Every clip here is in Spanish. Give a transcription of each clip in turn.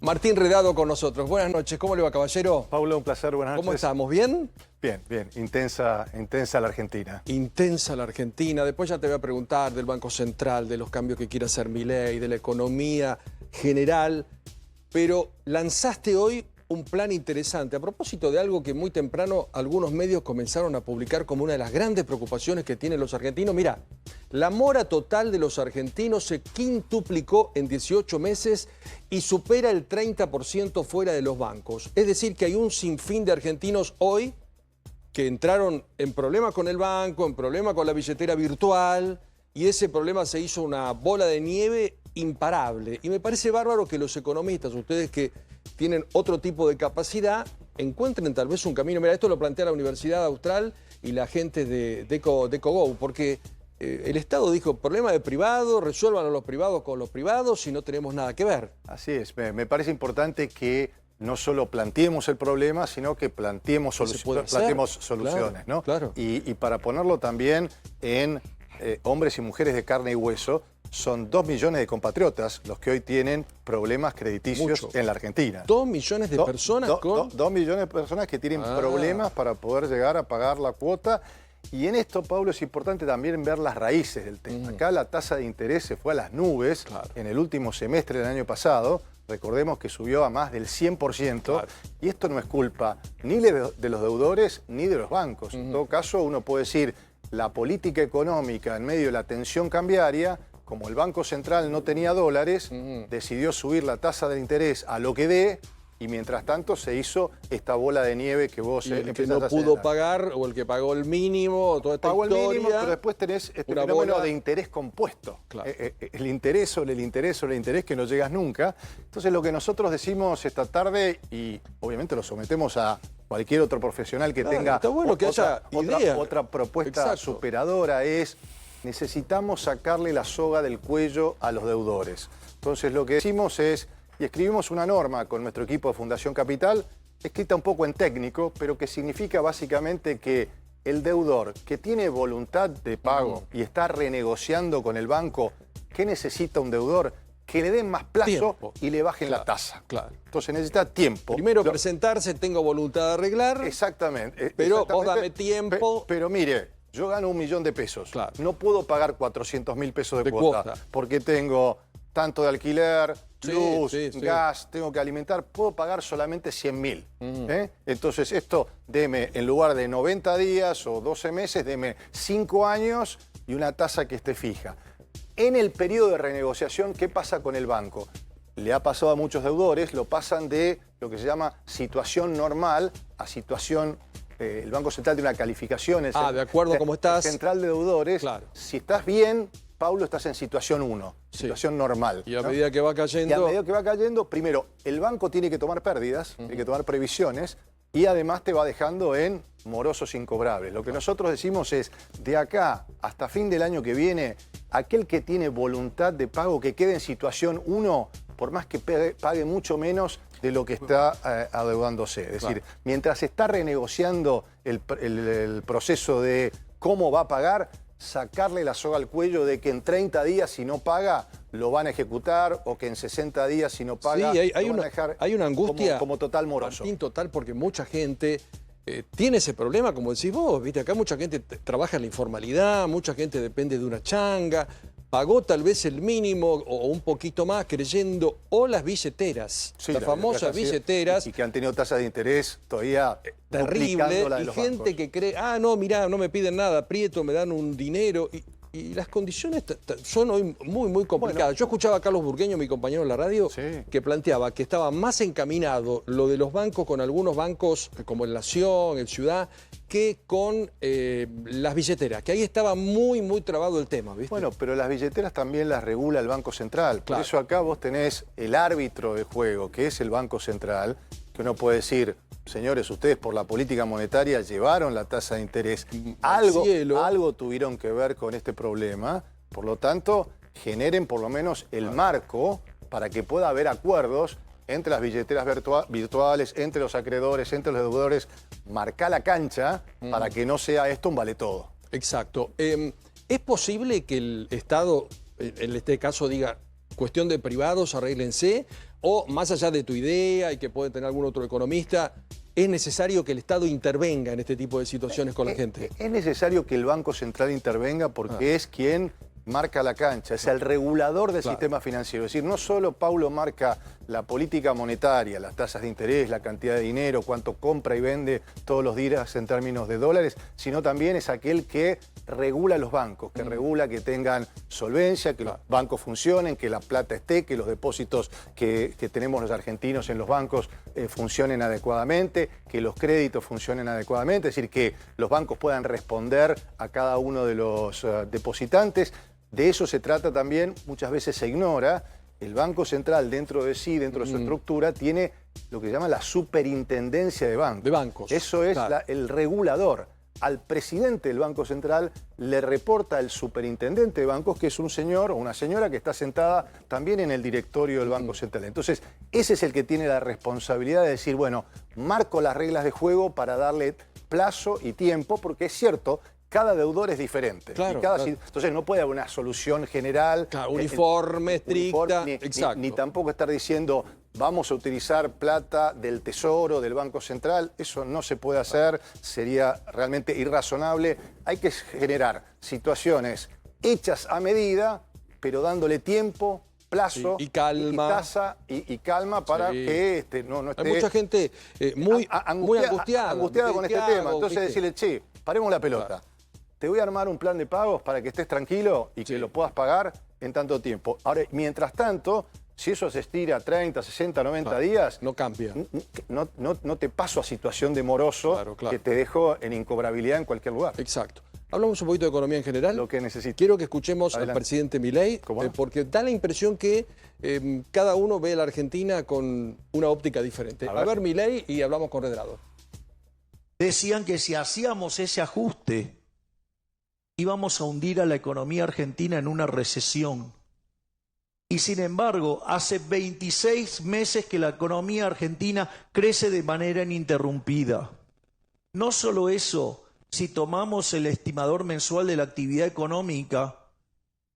Martín Redado con nosotros. Buenas noches, ¿cómo le va, caballero? Pablo, un placer, buenas noches. ¿Cómo estamos? ¿Bien? Bien, bien. Intensa la Argentina. Intensa la Argentina. Después ya te voy a preguntar del Banco Central, de los cambios que quiere hacer Milei, de la economía general. Pero lanzaste hoy un plan interesante a propósito de algo que muy temprano algunos medios comenzaron a publicar como una de las grandes preocupaciones que tienen los argentinos. Mirá, la mora total de los argentinos se quintuplicó en 18 meses y supera el 30% fuera de los bancos. Es decir, que hay un sinfín de argentinos hoy que entraron en problemas con el banco, en problemas con la billetera virtual, y ese problema se hizo una bola de nieve imparable. Y me parece bárbaro que los economistas, ustedes que tienen otro tipo de capacidad, encuentren tal vez un camino. Mira, esto lo plantea la Universidad Austral y la gente de EcoGo, porque el Estado dijo, problema de privado, resuélvanlo los privados con los privados y no tenemos nada que ver. Así es, me parece importante que no solo planteemos el problema, sino que planteemos soluciones, ¿no? Claro. Y para ponerlo también en hombres y mujeres de carne y hueso, son 2 millones de compatriotas los que hoy tienen problemas crediticios en la Argentina. 2 millones de personas con... 2 millones de personas que tienen problemas para poder llegar a pagar la cuota. Y en esto, Pablo, es importante también ver las raíces del tema. Acá la tasa de interés se fue a las nubes en el último semestre del año pasado. Recordemos que subió a más del 100%. Y esto no es culpa ni de los deudores ni de los bancos. En todo caso, uno puede decir, la política económica en medio de la tensión cambiaria, como el Banco Central no tenía dólares, decidió subir la tasa de interés a lo que dé, y mientras tanto se hizo esta bola de nieve que vos el que no pudo pagar, o el que pagó el mínimo, toda esta historia. Pagó el mínimo, pero después tenés este fenómeno de interés compuesto. Claro. El interés sobre el interés sobre el interés que no llegas nunca. Entonces lo que nosotros decimos esta tarde, y obviamente lo sometemos a cualquier otro profesional que tenga está bueno que haya otra propuesta superadora, es necesitamos sacarle la soga del cuello a los deudores. Entonces lo que decimos es, y escribimos una norma con nuestro equipo de Fundación Capital, escrita un poco en técnico, pero que significa básicamente que el deudor que tiene voluntad de pago y está renegociando con el banco, ¿qué necesita un deudor? Que le den más plazo y le bajen la tasa. Claro. Entonces necesita tiempo. Primero presentarse, tengo voluntad de arreglar. Exactamente. Pero vos dame tiempo. Pero mire, yo gano 1 millón de pesos. Claro. No puedo pagar 400.000 pesos de cuota porque tengo tanto de alquiler, luz, gas, tengo que alimentar. Puedo pagar solamente 100.000. Entonces esto, deme, en lugar de 90 días o 12 meses, deme 5 años y una tasa que esté fija. En el periodo de renegociación, ¿qué pasa con el banco? Le ha pasado a muchos deudores, lo pasan de lo que se llama situación normal a situación... el Banco Central tiene una calificación. De acuerdo a cómo estás. Central de deudores. Claro. Si estás bien, Pablo, estás en situación 1, situación normal. Y a medida que va cayendo... Y a medida que va cayendo, primero, el banco tiene que tomar pérdidas, tiene que tomar previsiones, y además te va dejando en morosos incobrables. Lo que nosotros decimos es, de acá hasta fin del año que viene, aquel que tiene voluntad de pago, que quede en situación 1, por más que pague mucho menos de lo que está adeudándose. Es decir, mientras está renegociando el proceso de cómo va a pagar, sacarle la soga al cuello de que en 30 días si no paga lo van a ejecutar, o que en 60 días si no paga lo van a dejar hay una angustia como total moroso. Martín, total, porque mucha gente tiene ese problema, como decís vos, ¿viste? Acá mucha gente trabaja en la informalidad, mucha gente depende de una changa, pagó tal vez el mínimo o un poquito más creyendo, o las billeteras, las famosas billeteras. Y que han tenido tasas de interés todavía terrible, la de y los gente bancos. que cree, no, mirá, no me piden nada, aprieto, me dan un dinero, y las condiciones son hoy muy, muy complicadas. Yo escuchaba a Carlos Burgueño, mi compañero en la radio, que planteaba que estaba más encaminado lo de los bancos con algunos bancos, como el Nación, el Ciudad, que con las billeteras, que ahí estaba muy, muy trabado el tema, ¿viste? Bueno, pero las billeteras también las regula el Banco Central. Por eso acá vos tenés el árbitro de juego, que es el Banco Central, que uno puede decir, señores, ustedes por la política monetaria llevaron la tasa de interés. Algo tuvieron que ver con este problema. Por lo tanto, generen por lo menos el marco para que pueda haber acuerdos entre las billeteras virtuales, entre los acreedores, entre los deudores. Marca la cancha para que no sea esto un vale todo. Exacto. ¿Es posible que el Estado, en este caso, diga, cuestión de privados, arréglense? O más allá de tu idea y que puede tener algún otro economista, ¿es necesario que el Estado intervenga en este tipo de situaciones con la gente? Es necesario que el Banco Central intervenga porque es quien marca la cancha, es el regulador del sistema financiero. Es decir, no solo Paulo marca la política monetaria, las tasas de interés, la cantidad de dinero, cuánto compra y vende todos los días en términos de dólares, sino también es aquel que regula los bancos, que regula que tengan solvencia, que los bancos funcionen, que la plata esté, que los depósitos que tenemos los argentinos en los bancos funcionen adecuadamente, que los créditos funcionen adecuadamente, es decir, que los bancos puedan responder a cada uno de los depositantes. De eso se trata también, muchas veces se ignora. El Banco Central dentro de sí, dentro de su estructura, tiene lo que se llama la superintendencia de bancos. De bancos. Eso es el regulador. Al presidente del Banco Central le reporta el superintendente de bancos, que es un señor o una señora que está sentada también en el directorio del Banco Central. Entonces, ese es el que tiene la responsabilidad de decir, bueno, marco las reglas de juego para darle plazo y tiempo, porque es cierto, cada deudor es diferente. Claro, Entonces no puede haber una solución general. Uniforme, estricta. Ni tampoco estar diciendo vamos a utilizar plata del Tesoro, del Banco Central. Eso no se puede hacer, sería realmente irrazonable. Hay que generar situaciones hechas a medida, pero dándole tiempo, plazo y calma. Y tasa y calma para que no esté... Hay mucha gente muy angustiada con este tema. Entonces decirle, che, paremos la pelota. Claro. Te voy a armar un plan de pagos para que estés tranquilo y que lo puedas pagar en tanto tiempo. Ahora, mientras tanto, si eso se estira 30, 60, 90 días... No cambia. No te paso a situación de moroso que te dejo en incobrabilidad en cualquier lugar. Exacto. Hablamos un poquito de economía en general. Lo que necesito. Quiero que escuchemos al presidente Milei, porque da la impresión que cada uno ve a la Argentina con una óptica diferente. A ver, Milei, y hablamos con Redrado. Decían que si hacíamos ese ajuste, íbamos a hundir a la economía argentina en una recesión. Y sin embargo, hace 26 meses que la economía argentina crece de manera ininterrumpida. No solo eso, si tomamos el estimador mensual de la actividad económica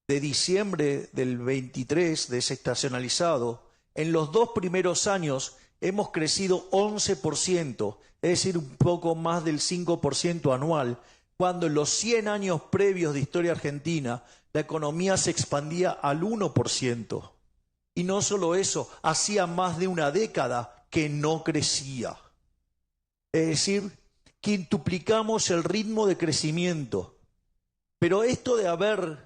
de diciembre del 23, desestacionalizado, en los 2 primeros años hemos crecido 11%, es decir, un poco más del 5% anual, cuando en los 100 años previos de historia argentina la economía se expandía al 1%. Y no solo eso, hacía más de una década que no crecía. Es decir, quintuplicamos el ritmo de crecimiento. Pero esto de haber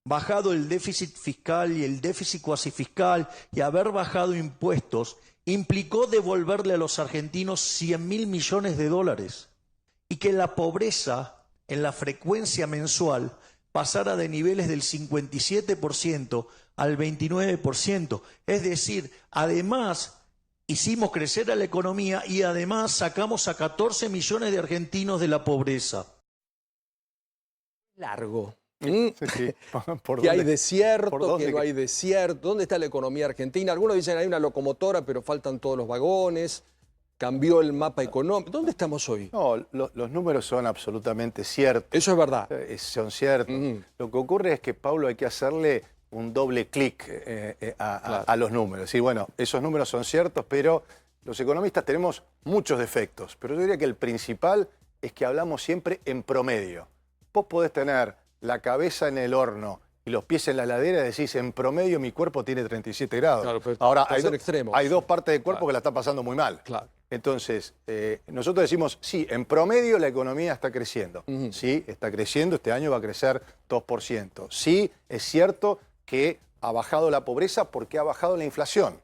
bajado el déficit fiscal y el déficit cuasi fiscal y haber bajado impuestos implicó devolverle a los argentinos 100.000 millones de dólares. Y que la pobreza en la frecuencia mensual pasara de niveles del 57% al 29%. Es decir, además hicimos crecer a la economía y además sacamos a 14 millones de argentinos de la pobreza. Largo. Sí. Que hay desierto, que no hay desierto. ¿Dónde está la economía argentina? Algunos dicen hay una locomotora, pero faltan todos los vagones. Cambió el mapa económico. ¿Dónde estamos hoy? No, los números son absolutamente ciertos. Eso es verdad. Son ciertos. Lo que ocurre es que, Paulo, hay que hacerle un doble clic a los números. Y bueno, esos números son ciertos, pero los economistas tenemos muchos defectos. Pero yo diría que el principal es que hablamos siempre en promedio. Vos podés tener la cabeza en el horno y los pies en la heladera y decís, en promedio mi cuerpo tiene 37 grados. Claro, ahora, hay dos partes del cuerpo que la están pasando muy mal. Claro. Entonces, nosotros decimos, sí, en promedio la economía está creciendo. Sí, está creciendo, este año va a crecer 2%. Sí, es cierto que ha bajado la pobreza porque ha bajado la inflación.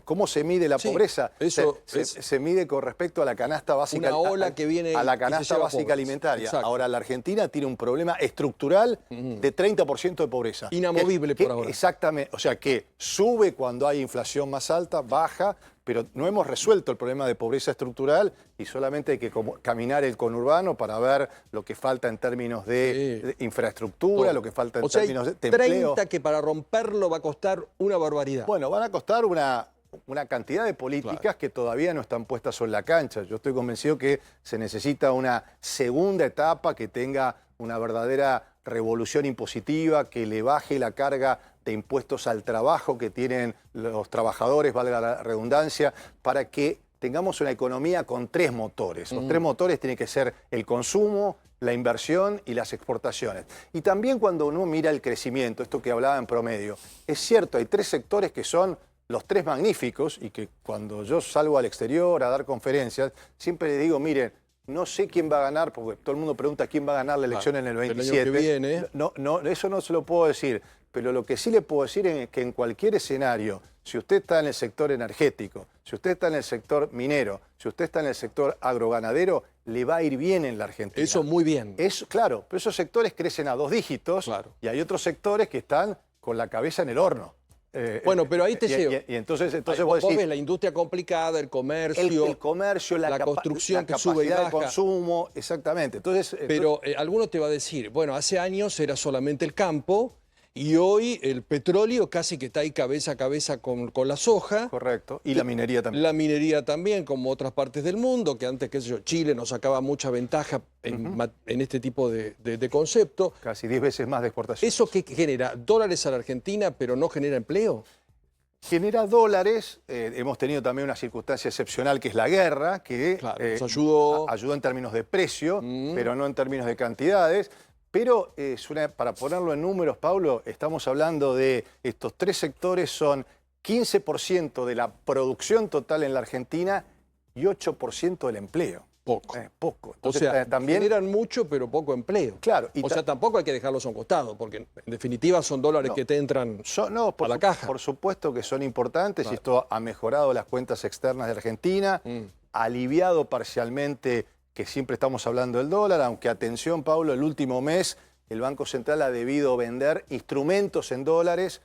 ¿Cómo se mide la pobreza? Eso se mide con respecto a la canasta básica, una ola que viene a la canasta básica alimentaria. Exacto. Ahora, la Argentina tiene un problema estructural de 30% de pobreza. Inamovible por ahora. Exactamente. O sea, que sube cuando hay inflación más alta, baja, pero no hemos resuelto el problema de pobreza estructural y solamente hay que caminar el conurbano para ver lo que falta en términos de infraestructura, lo que falta en términos de empleo. 30 que para romperlo va a costar una barbaridad. Bueno, van a costar una cantidad de políticas que todavía no están puestas sobre la cancha. Yo estoy convencido que se necesita una segunda etapa que tenga una verdadera revolución impositiva que le baje la carga de impuestos al trabajo que tienen los trabajadores, valga la redundancia, para que tengamos una economía con 3 motores. Los 3 motores tienen que ser el consumo, la inversión y las exportaciones. Y también cuando uno mira el crecimiento, esto que hablaba en promedio, es cierto, hay 3 sectores que son los 3 magníficos y que cuando yo salgo al exterior a dar conferencias, siempre les digo, miren, no sé quién va a ganar, porque todo el mundo pregunta quién va a ganar la elección en el 27. El año que viene. No, eso no se lo puedo decir, pero lo que sí le puedo decir es que en cualquier escenario, si usted está en el sector energético, si usted está en el sector minero, si usted está en el sector agroganadero, le va a ir bien en la Argentina. Eso muy bien. Claro, pero esos sectores crecen a 2 dígitos y hay otros sectores que están con la cabeza en el horno. Bueno, pero ahí te llevo. Y entonces vos decís, ves la industria complicada, el comercio, el comercio, la construcción la que sube y capacidad baja. de consumo, exactamente. Pero alguno te va a decir, bueno, hace años era solamente el campo y hoy el petróleo casi que está ahí cabeza a cabeza con la soja. Correcto. Y la minería también. La minería también, como otras partes del mundo, que antes, qué sé yo, Chile nos sacaba mucha ventaja en este tipo de concepto. Casi 10 veces más de exportación. ¿Eso qué genera? ¿Dólares a la Argentina, pero no genera empleo? Genera dólares. Hemos tenido también una circunstancia excepcional que es la guerra, que Claro, nos ayudó. Ayudó en términos de precio, pero no en términos de cantidades. Pero para ponerlo en números, Pablo, estamos hablando de estos 3 sectores, son 15% de la producción total en la Argentina y 8% del empleo. Poco. Poco. O Entonces, sea, también generan mucho, pero poco empleo. Claro. O sea, tampoco hay que dejarlos a un costado, porque en definitiva son dólares que te entran a la caja. Por supuesto que son importantes y esto ha mejorado las cuentas externas de Argentina, ha aliviado parcialmente que siempre estamos hablando del dólar, aunque atención, Pablo, el último mes el Banco Central ha debido vender instrumentos en dólares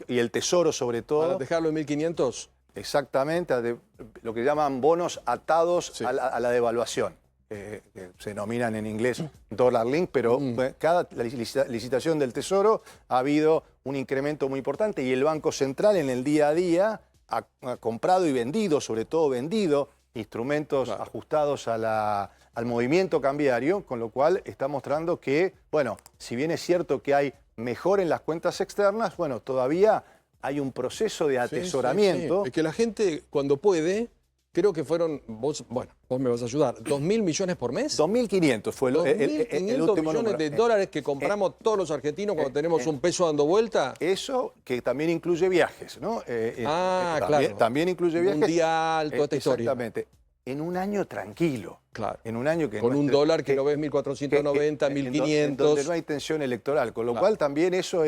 y el Tesoro sobre todo. ¿Para dejarlo en 1.500? Exactamente, lo que llaman bonos atados a la devaluación. Que se denominan en inglés dollar link, pero cada licitación del Tesoro ha habido un incremento muy importante y el Banco Central en el día a día ha comprado y vendido, sobre todo vendido, instrumentos ajustados al movimiento cambiario, con lo cual está mostrando que, bueno, si bien es cierto que hay mejor en las cuentas externas, bueno, todavía hay un proceso de atesoramiento. Es que la gente, cuando puede, creo que fueron, vos me vas a ayudar, 2.000 millones por mes. 2.500 fue el último millones número. de dólares que compramos todos los argentinos cuando tenemos un peso dando vuelta. Eso que también incluye viajes, ¿no? Claro. También incluye viajes. Mundial, toda esta historia. Exactamente. En un año tranquilo. Claro. En un año que con un dólar que lo ves 1.490, 1.500. Donde no hay tensión electoral. Con lo cual también eso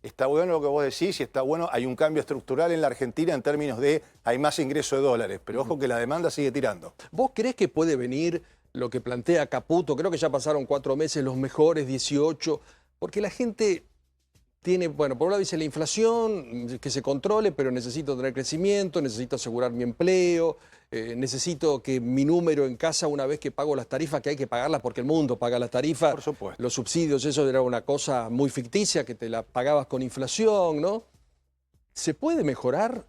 está bueno lo que vos decís y está bueno. Hay un cambio estructural en la Argentina en términos de hay más ingreso de dólares. Pero ojo que la demanda sigue tirando. ¿Vos creés que puede venir lo que plantea Caputo? Creo que ya pasaron 4 meses, los mejores 18. Porque la gente tiene, bueno, por un lado dice la inflación, que se controle, pero necesito tener crecimiento, necesito asegurar mi empleo, necesito que mi número en casa, una vez que pago las tarifas, que hay que pagarlas porque el mundo paga las tarifas. Por supuesto. Los subsidios, eso era una cosa muy ficticia, que te la pagabas con inflación, ¿no? ¿Se puede mejorar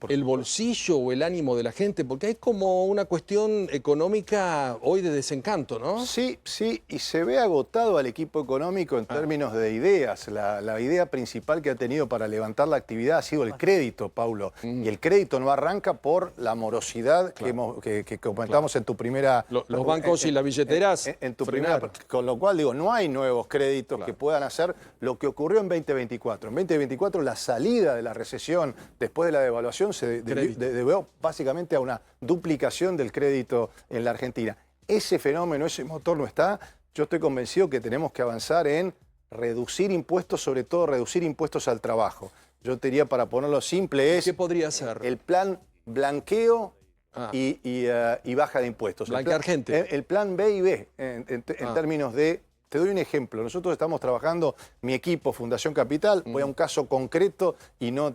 el bolsillo o el ánimo de la gente? Porque hay como una cuestión económica hoy de desencanto, ¿no? Sí, y se ve agotado al equipo económico en términos de ideas. La idea principal que ha tenido para levantar la actividad ha sido el crédito, Paulo. Y el crédito no arranca por la morosidad que comentamos en tu primera... Los bancos y las billeteras. En tu primera... Con lo cual, digo, no hay nuevos créditos que puedan hacer lo que ocurrió en 2024. En 2024 la salida de la recesión después de la devaluación se debió básicamente a una duplicación del crédito en la Argentina. Ese fenómeno, ese motor no está. Yo estoy convencido que tenemos que avanzar en reducir impuestos, sobre todo reducir impuestos al trabajo. Yo te diría, para ponerlo simple, ¿Qué podría ser? El plan blanqueo y baja de impuestos. Blanquear gente. El plan B y B, en términos de... Te doy un ejemplo. Nosotros estamos trabajando, mi equipo, Fundación Capital, voy a un caso concreto y no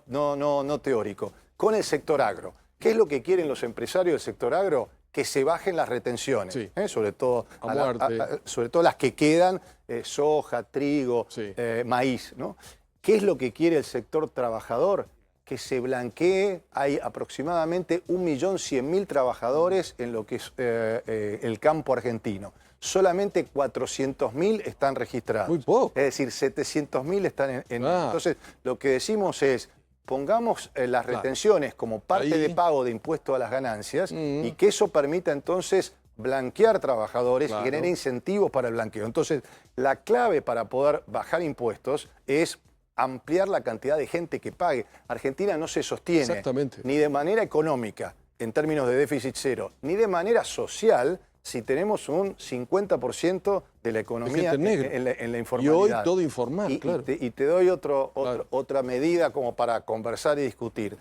teórico, con el sector agro. ¿Qué es lo que quieren los empresarios del sector agro? Que se bajen las retenciones, sobre todo las que quedan, soja, trigo, maíz, ¿no? ¿Qué es lo que quiere el sector trabajador? Que se blanquee. Hay aproximadamente 1.100.000 trabajadores en lo que es el campo argentino. solamente 400.000 están registrados. Muy poco. Es decir, 700.000 están en... Ah. Entonces, lo que decimos es, pongamos las retenciones como parte Ahí. de pago de impuesto a las ganancias y que eso permita entonces blanquear trabajadores Claro. y genere incentivos para el blanqueo. Entonces, la clave para poder bajar impuestos es ampliar la cantidad de gente que pague. Argentina no se sostiene Exactamente. ni de manera económica, en términos de déficit cero, ni de manera social, si tenemos un 50% de la economía gente negra. en la Y informalidad. hoy todo informal, Y claro. te doy otra medida como para conversar y discutir.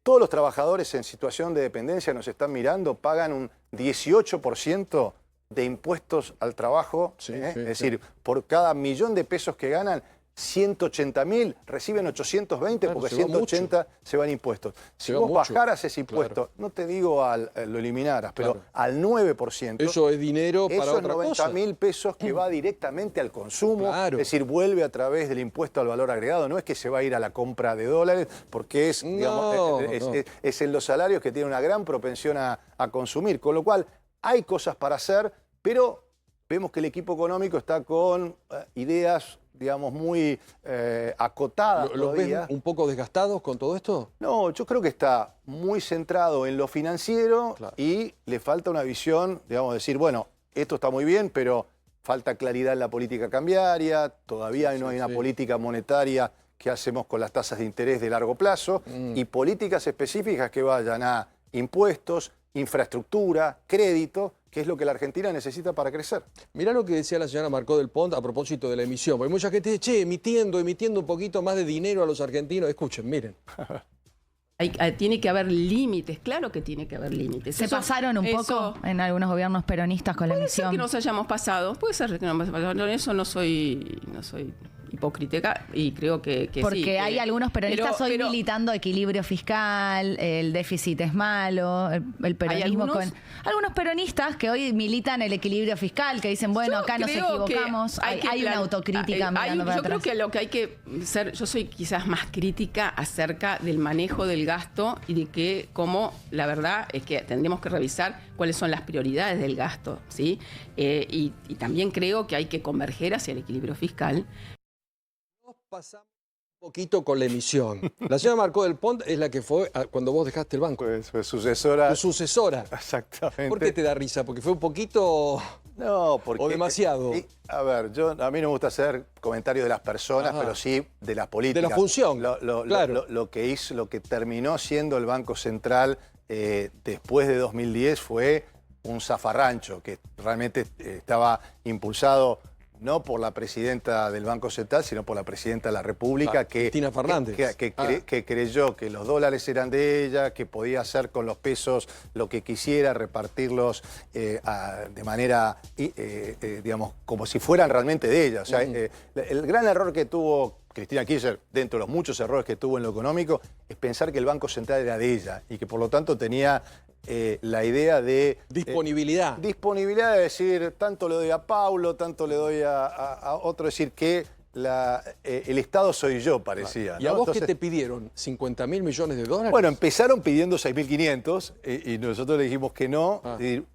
Todos los trabajadores en situación de dependencia nos están mirando, pagan un 18% de impuestos al trabajo. Sí, Es sí, decir, por cada millón de pesos que ganan, 180.000 reciben 820 Claro, porque se va 180 se van impuestos. Si va vos mucho. bajaras ese impuesto, Claro. no te digo lo eliminaras, pero Claro. al 9%, Eso es dinero para esos otra cosa. 90.000 pesos que va directamente al consumo, Claro. es decir, vuelve a través del impuesto al valor agregado, no es que se va a ir a la compra de dólares, porque es, No, es en los salarios que tiene una gran propensión a consumir, con lo cual hay cosas para hacer, pero vemos que el equipo económico está con ideas, digamos, muy acotadas ¿Los ves todavía. un poco desgastados con todo esto? No, yo creo que está muy centrado en lo financiero Claro. y le falta una visión, digamos, decir, bueno, esto está muy bien, pero falta claridad en la política cambiaria, todavía no hay una política monetaria que hacemos con las tasas de interés de largo plazo y políticas específicas que vayan a impuestos, infraestructura, crédito, que es lo que la Argentina necesita para crecer. Mirá lo que decía la señora Marcó del Pont a propósito de la emisión. Porque mucha gente dice, che, emitiendo un poquito más de dinero a los argentinos. Escuchen, miren. Tiene que haber límites, claro que tiene que haber límites. Se pasaron un poco en algunos gobiernos peronistas con la Puede ser emisión. que nos hayamos pasado, puede ser que nos hayamos pasado. En eso no soy hipócrita y creo que Porque sí. hay algunos peronistas hoy pero- militando equilibrio fiscal, el déficit es malo, el peronismo algunos- con... Algunos peronistas que hoy militan el equilibrio fiscal, que dicen, bueno, Yo acá nos creo que equivocamos. Hay que una autocrítica mirando para yo creo atrás. que lo que hay que ser, yo soy quizás más crítica acerca del manejo del gasto y de que, como la verdad es que tendríamos que revisar cuáles son las prioridades del gasto, ¿sí? Y también creo que hay que converger hacia el equilibrio fiscal. Nos pasamos un poquito con la emisión. La señora Marcó del Pont es la que fue cuando vos dejaste el banco. Fue sucesora. Tu sucesora. Exactamente. ¿Por qué te da risa? Porque fue un poquito... No, porque... ¿O demasiado? A ver, a mí no me gusta hacer comentarios de las personas, Ajá. pero sí de las políticas. De la función, claro. Lo que hizo, lo que terminó siendo el Banco Central después de 2010 fue un zafarrancho que realmente estaba impulsado no por la presidenta del Banco Central, sino por la presidenta de la República, Cristina Fernández. que creyó que los dólares eran de ella, que podía hacer con los pesos lo que quisiera, repartirlos de manera, digamos, como si fueran realmente de ella. O sea, el gran error que tuvo Cristina Kirchner, dentro de los muchos errores que tuvo en lo económico, es pensar que el Banco Central era de ella y que por lo tanto tenía la idea de... Disponibilidad. disponibilidad de decir, tanto le doy a Paulo, tanto le doy a otro, decir que el Estado soy yo, parecía. ¿Y a ¿no? vos Entonces, qué te pidieron? ¿50.000 millones de dólares? bueno, empezaron pidiendo 6.500 y nosotros le dijimos que no. Ah. Es decir,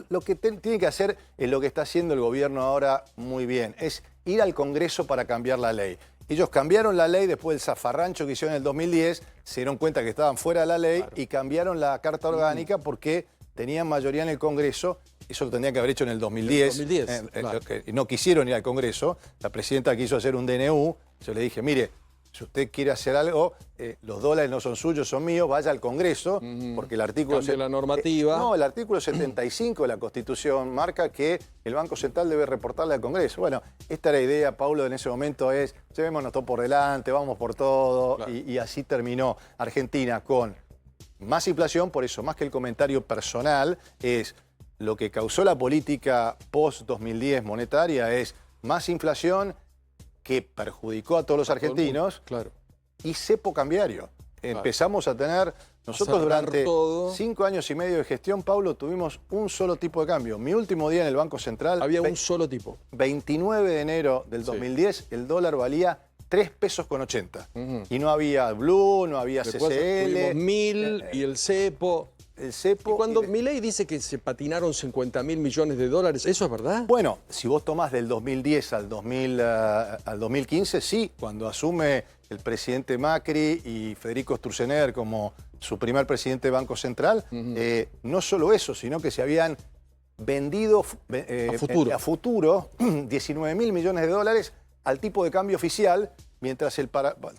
lo que tiene que hacer es lo que está haciendo el gobierno ahora muy bien, es ir al Congreso para cambiar la ley. Ellos cambiaron la ley después del zafarrancho que hicieron en el 2010, se dieron cuenta que estaban fuera de la ley y cambiaron la Carta Orgánica porque tenían mayoría en el Congreso. Eso lo tendrían que haber hecho en el 2010. En el 2010, claro. Que no quisieron ir al Congreso. La presidenta quiso hacer un DNU. Yo le dije, mire, si usted quiere hacer algo, los dólares no son suyos, son míos, vaya al Congreso, porque el artículo... Cambie la normativa. no, el artículo 75 de la Constitución marca que el Banco Central debe reportarle al Congreso. Bueno, esta era la idea, Paulo, en ese momento es, llevémonos todo por delante, vamos por todo, Claro. y así terminó Argentina con más inflación, por eso, más que el comentario personal, es lo que causó la política post-2010 monetaria, es más inflación que perjudicó a todos los argentinos Claro. y cepo cambiario. Empezamos a tener, nosotros cerrar durante todo. 5 años y medio de gestión, Pablo, tuvimos un solo tipo de cambio. Mi último día en el Banco Central, Había un solo tipo. 29 de enero del 2010, el dólar valía 3 pesos con 80. Y no había Blue, no había Después CCL. tuvimos 1000 y el cepo. el cepo. Y cuando Milei dice que se patinaron 50.000 millones de dólares, ¿eso es verdad? Bueno, si vos tomás del 2010 al 2015, sí, cuando asume el presidente Macri y Federico Sturzenegger como su primer presidente de Banco Central, no solo eso, sino que se habían vendido a futuro 19.000 millones de dólares al tipo de cambio oficial, mientras el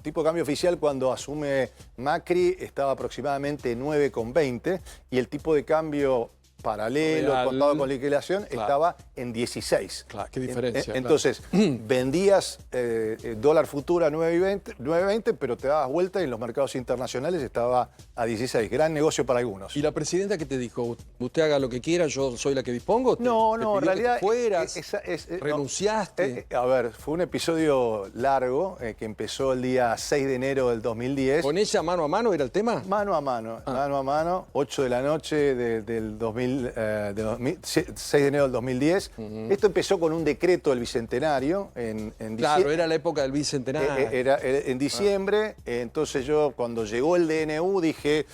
tipo de cambio oficial cuando asume Macri estaba aproximadamente 9,20 y el tipo de cambio paralelo, real, contado con liquidación, claro, estaba en 16. Claro, qué diferencia. Entonces, vendías dólar futuro a 9,20, pero te dabas vuelta y en los mercados internacionales estaba a 16. Gran negocio para algunos. ¿Y la presidenta qué te dijo? ¿Usted haga lo que quiera, yo soy la que dispongo? No, ¿Te en pidió realidad... que te fueras? no. ¿Renunciaste? A ver, fue un episodio largo que empezó el día 6 de enero del 2010. ¿Con ella mano a mano era el tema? Mano a mano, 8 de la noche del 6 de enero del 2010. Esto empezó con un decreto del Bicentenario en diciembre. Claro, era la época del Bicentenario. Era en diciembre, entonces yo cuando llegó el DNU dije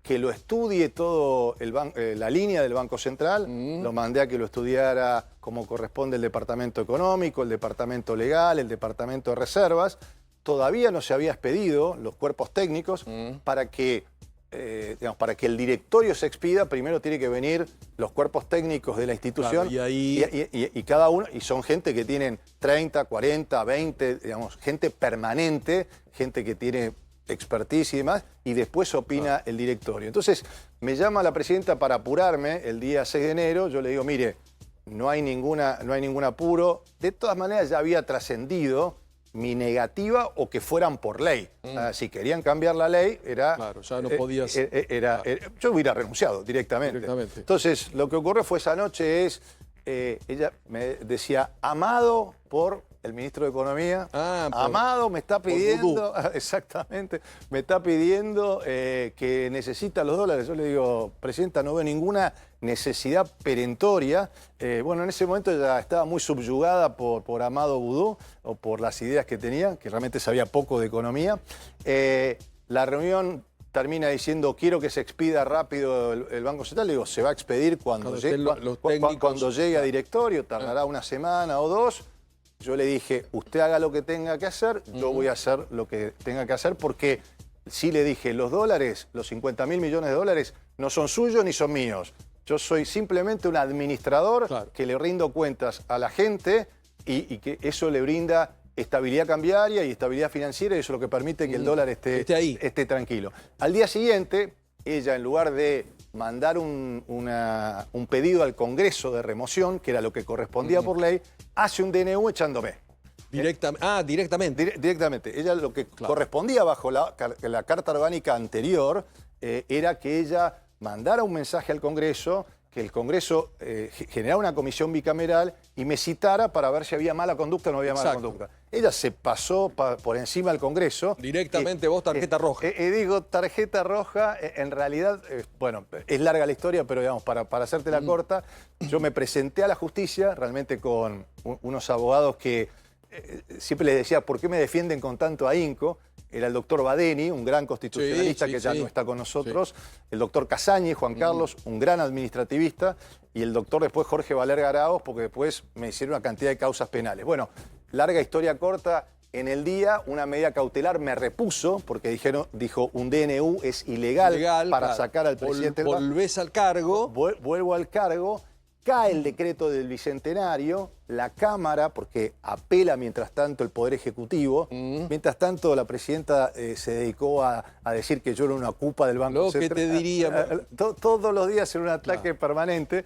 que lo estudie todo la línea del Banco Central, lo mandé a que lo estudiara como corresponde el Departamento Económico, el Departamento Legal, el Departamento de Reservas. Todavía no se había expedido los cuerpos técnicos para que el directorio se expida, primero tiene que venir los cuerpos técnicos de la institución. Claro, y cada uno, y son gente que tienen 30, 40, 20, digamos, gente permanente, gente que tiene expertise y demás, y después opina el directorio. Entonces, me llama la presidenta para apurarme el día 6 de enero, yo le digo, mire, no hay ningún apuro, de todas maneras ya había trascendido mi negativa o que fueran por ley. Si querían cambiar la ley, era... Claro, ya no podías... yo hubiera renunciado directamente. Entonces, lo que ocurrió fue esa noche ella me decía, amado por el ministro de Economía, amado me está pidiendo, exactamente, me está pidiendo que necesita los dólares. Yo le digo, presidenta, no veo ninguna necesidad perentoria. Bueno, en ese momento ya estaba muy subyugada por Amado Boudou o por las ideas que tenía, que realmente sabía poco de economía. La reunión termina diciendo, quiero que se expida rápido el Banco Central. Le digo, se va a expedir cuando llegue a directorio, tardará una semana o dos. Yo le dije, usted haga lo que tenga que hacer, yo voy a hacer lo que tenga que hacer, porque sí le dije, los dólares, los 50.000 millones de dólares, no son suyos ni son míos. Yo soy simplemente un administrador que le rindo cuentas a la gente y que eso le brinda estabilidad cambiaria y estabilidad financiera, y eso es lo que permite que el dólar esté tranquilo. Al día siguiente, ella, en lugar de mandar un pedido al Congreso de remoción, que era lo que correspondía por ley, hace un DNU echándome. Directamente. Directamente. Ella lo que correspondía bajo la Carta Orgánica anterior era que ella mandara un mensaje al Congreso, que el Congreso generara una comisión bicameral y me citara para ver si había mala conducta o no había mala conducta. Ella se pasó por encima del Congreso. Directamente vos, tarjeta roja. Digo, tarjeta roja, en realidad, bueno, es larga la historia, pero digamos, para hacértela corta, yo me presenté a la justicia realmente con unos abogados que siempre les decía, ¿por qué me defienden con tanto ahínco? Era el doctor Badeni, un gran constitucionalista que ya no está con nosotros, el doctor Casañi, Juan Carlos, un gran administrativista, y el doctor después Jorge Valer Garaos, porque después me hicieron una cantidad de causas penales. Bueno, larga historia corta, en el día una medida cautelar me repuso, porque dijo un DNU es ilegal para sacar al presidente. Volvés al cargo. Vuelvo al cargo. Cae el decreto del Bicentenario, la Cámara, porque apela mientras tanto el Poder Ejecutivo, mientras tanto la presidenta se dedicó a decir que yo era una ocupa del Banco Central. Lo que te diría. Todos los días era un ataque permanente,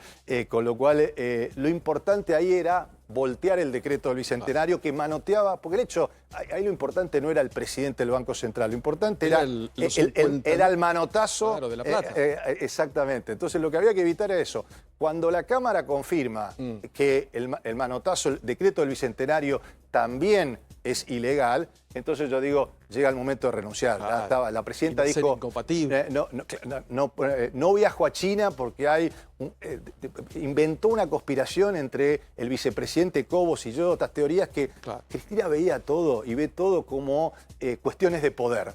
con lo cual lo importante ahí era voltear el decreto del Bicentenario que manoteaba, porque el hecho, ahí lo importante no era el presidente del Banco Central, lo importante era el manotazo de la plata. Exactamente. Entonces lo que había que evitar era eso. Cuando la Cámara confirma que el manotazo, el decreto del Bicentenario también es ilegal, entonces yo digo, llega el momento de renunciar. La presidenta dijo, no viajo a China porque inventó una conspiración entre el vicepresidente Cobos y yo, otras teorías que Cristina veía todo y ve todo como cuestiones de poder,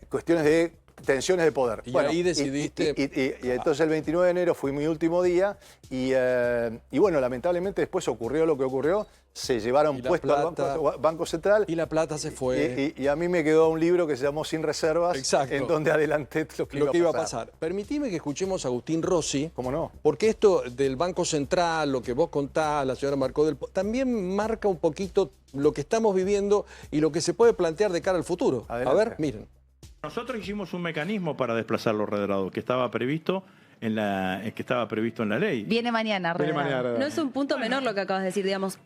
cuestiones de tensiones de poder. Y ahí decidiste... Y entonces el 29 de enero fue mi último día y bueno, lamentablemente después ocurrió lo que ocurrió. Se llevaron Y la puesto al plata- Banco Central. Y la plata se fue. Y a mí me quedó un libro que se llamó Sin Reservas, Exacto. en donde adelanté lo que iba a pasar. Permitime que escuchemos a Agustín Rossi. ¿Cómo no? Porque esto del Banco Central, lo que vos contás, la señora Marcó también marca un poquito lo que estamos viviendo y lo que se puede plantear de cara al futuro. Adelante. A ver, miren. Nosotros hicimos un mecanismo para desplazar los rederados que estaba previsto en la ley. Viene mañana, Redado. No es un punto menor lo que acabas de decir, digamos.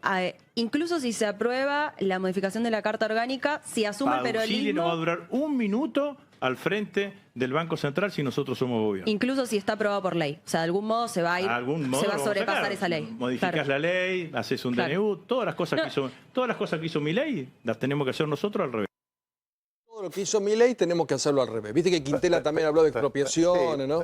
Incluso si se aprueba la modificación de la Carta Orgánica, si asume el Pausini no va a peronismo, durar un minuto al frente del Banco Central si nosotros somos gobierno. incluso si está aprobado por ley. O sea, de algún modo se va a ir, De algún modo se va a lo vamos sobrepasar sacar. esa ley. Modificás Claro. la ley, haces un Claro. DNU, todas las cosas No. que hizo mi ley las tenemos que hacer nosotros al revés. Todo lo que hizo Milei tenemos que hacerlo al revés. Viste que Quintela también habló de expropiaciones, ¿no?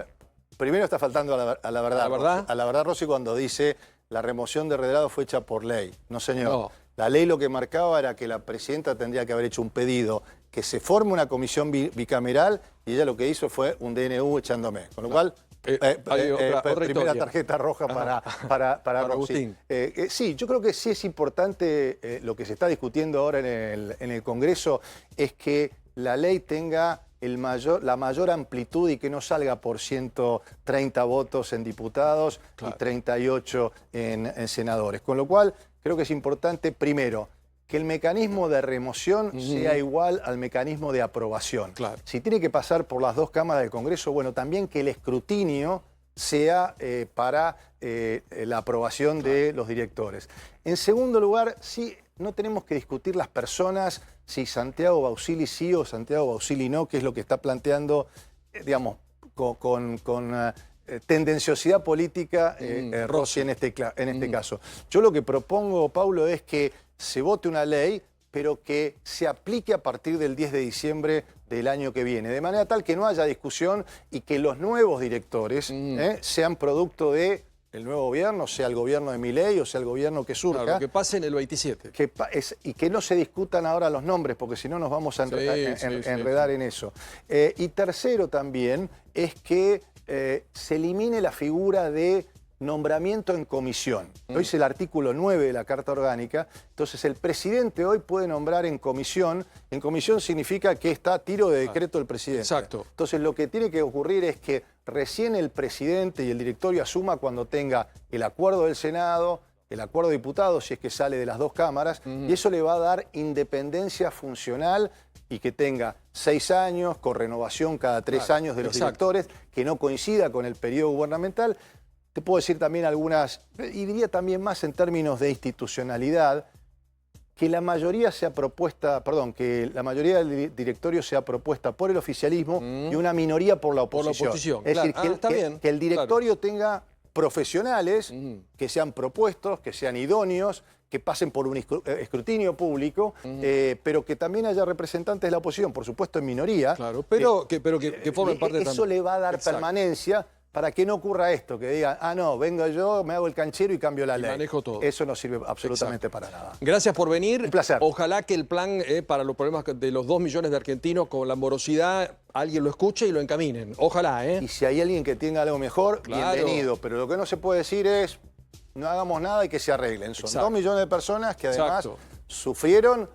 Primero está faltando a la verdad. ¿A la verdad? Rossi. A la verdad, Rossi, cuando dice la remoción de Redrado fue hecha por ley. No, señor. No. La ley lo que marcaba era que la presidenta tendría que haber hecho un pedido, que se forme una comisión bicameral, y ella lo que hizo fue un DNU echándome. Con lo cual, hay otra primera historia. tarjeta roja para Rossi. Agustín. Sí, yo creo que sí es importante lo que se está discutiendo ahora en el Congreso, es que la ley tenga la mayor amplitud y que no salga por 130 votos en diputados y 38 en senadores. Con lo cual, creo que es importante, primero, que el mecanismo de remoción sea igual al mecanismo de aprobación. Claro. Si tiene que pasar por las dos cámaras del Congreso, bueno, también que el escrutinio sea para la aprobación de los directores. En segundo lugar, sí, no tenemos que discutir las personas, si Santiago Bausili sí o Santiago Bausili no, que es lo que está planteando, digamos, con tendenciosidad política Rossi en este caso. Yo lo que propongo, Paulo, es que se vote una ley, pero que se aplique a partir del 10 de diciembre del año que viene, de manera tal que no haya discusión y que los nuevos directores sean producto de el nuevo gobierno, sea el gobierno de Milei o sea el gobierno que surja. Claro, que pase en el 27. Y que no se discutan ahora los nombres, porque si no nos vamos a enredar en eso. Y tercero también es que se elimine la figura de nombramiento en comisión. Hoy es el artículo 9 de la Carta Orgánica. Entonces el presidente hoy puede nombrar en comisión. En comisión significa que está a tiro de decreto del presidente. Exacto. Entonces lo que tiene que ocurrir es que recién el presidente y el directorio asuma cuando tenga el acuerdo del Senado, el acuerdo de diputados, si es que sale de las dos cámaras, y eso le va a dar independencia funcional y que tenga 6 años, con renovación cada 3 años de los directores, que no coincida con el periodo gubernamental. Te puedo decir también algunas, y diría también más en términos de institucionalidad, que la mayoría sea propuesta, que la mayoría del directorio sea propuesta por el oficialismo y una minoría por la oposición. Es decir, que el directorio tenga profesionales que sean propuestos, que sean idóneos, que pasen por un escrutinio público, pero que también haya representantes de la oposición, por supuesto en minoría. Claro, pero que formen parte también. Eso le va a dar permanencia para que no ocurra esto, que digan, no, vengo yo, me hago el canchero y cambio la ley. Manejo todo. Eso no sirve absolutamente para nada. Gracias por venir. Un placer. Ojalá que el plan para los problemas de los 2 millones de argentinos con la morosidad, alguien lo escuche y lo encaminen. Ojalá, Y si hay alguien que tenga algo mejor, bienvenido. Pero lo que no se puede decir es, no hagamos nada y que se arreglen. Son 2 millones de personas que además sufrieron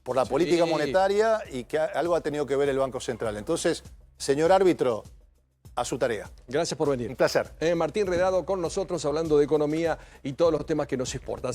por la política monetaria y que algo ha tenido que ver el Banco Central. Entonces, señor árbitro, a su tarea. Gracias por venir. Un placer. Martín Redado con nosotros hablando de economía y todos los temas que nos importan.